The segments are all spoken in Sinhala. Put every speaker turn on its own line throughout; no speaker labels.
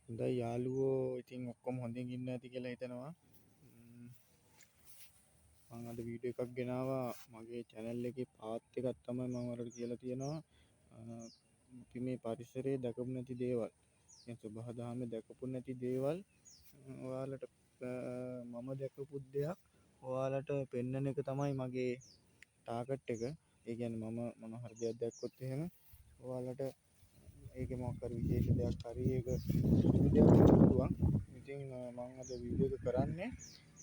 හොඳයි යාළුවෝ, ඉතින් ඔක්කොම හොඳින් ඉන්න ඇති කියලා හිතනවා. මම අද වීඩියෝ එකක් ගෙනාවා. මගේ channel එකේ පාත් එකක් තමයි මම ඔයාලට කියලා තියෙනවා. අපි මේ පරිසරයේ දැකපු නැති දේවල්, يعني සබහා දහමේ දැකපු නැති දේවල් ඔයාලට මම දැකපු දෙයක් ඔයාලට පෙන්වන එක තමයි මගේ ටාගට් එක. ඒ කියන්නේ මම මොන හරි දෙයක් දැක්කොත් එහෙම ඔයාලට ඒකේ මොකක් හරි විශේෂ දෙයක් හරි ඒක දෙයක් පුළුවන්. ඉතින් මම අද වීඩියෝ එක කරන්නේ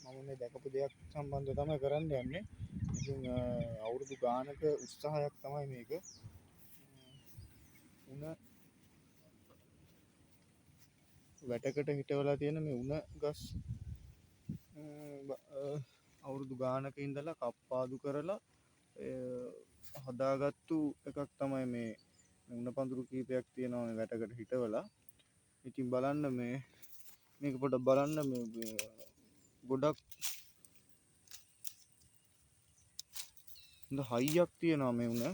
මම මේ දැකපු දෙයක් සම්බන්ධව තමයි කරන්න යන්නේ. ඉතින් අවුරුදු ගානක උත්සාහයක් තමයි මේක. උණ වැටකට හිටවලා තියෙන මේ උණ ගස් අවුරුදු ගානක ඉඳලා කප්පාදු කරලා හදාගත්තු එකක් තමයි මේ උණ පඳුරු කීපයක් තියෙනවා මේ වැටකට හිටවලා. ඉතින් බලන්න මේක පොඩ්ඩක් බලන්න මේ ගොඩක් හොඳ හයියක් තියෙනවා මේ උණ.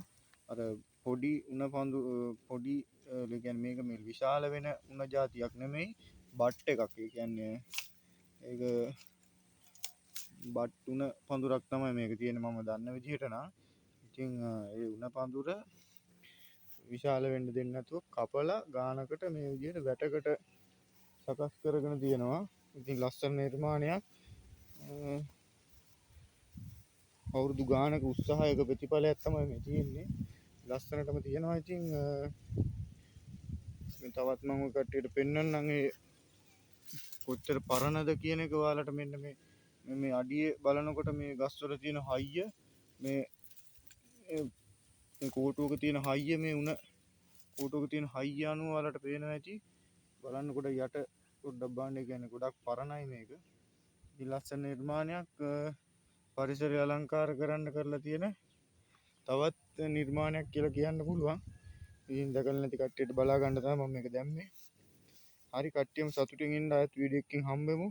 අර පොඩි උණ පඳුරු පොඩි ඒ කියන්නේ මේක මේ විශාල වෙන උණ జాතියක් නෙමෙයි, බට් එකක්. ඒ කියන්නේ ඒක බට් උණ පඳුරක් තමයි මේක තියෙන්නේ මම දන්න විදිහට නම්. ඉතින් ඒ උණ පඳුර විශාල වෙන්න දෙන්නේ නැතුව කපලා ගානකට මේ විදිහට වැටකට සකස් කරගෙන තියෙනවා. ඉතින් ලස්සන නිර්මාණයක්. අවුරුදු ගානක උත්සාහයක ප්‍රතිඵලයක් තමයි මේ තියෙන්නේ. ලස්සනටම තියෙනවා. ඉතින් තවත් මම කට්ටියට පෙන්වන්නම් ඒ කොච්චර පරණද කියන එක. ඔයාලට මෙන්න මේ අඩියේ බලනකොට මේ ගස්වල තියෙන හයිය, මේ කෝටුවක තියෙන හයිය, මේ උණ කෝටුවක තියෙන හයිය අනුව ඔයාලට පේනවා ඇති. බලන්නකොට යට පොඩ්ඩක් බලන්න. ඒ කියන්නේ ගොඩක් පරණයි මේක. ඉතින් ලස්සන නිර්මාණයක්. පරිසරය අලංකාර කරන්න කරලා තියෙන තවත් නිර්මාණයක් කියලා කියන්න පුළුවන්. ඉතින් දැකලා නැති කට්ටියට බලා ගන්න තමයි මම මේක දැම්මේ. හරි, කට්ටියම සතුටින් ඉන්න. ආයෙත් වීඩියෝ එකකින් හම්බෙමු.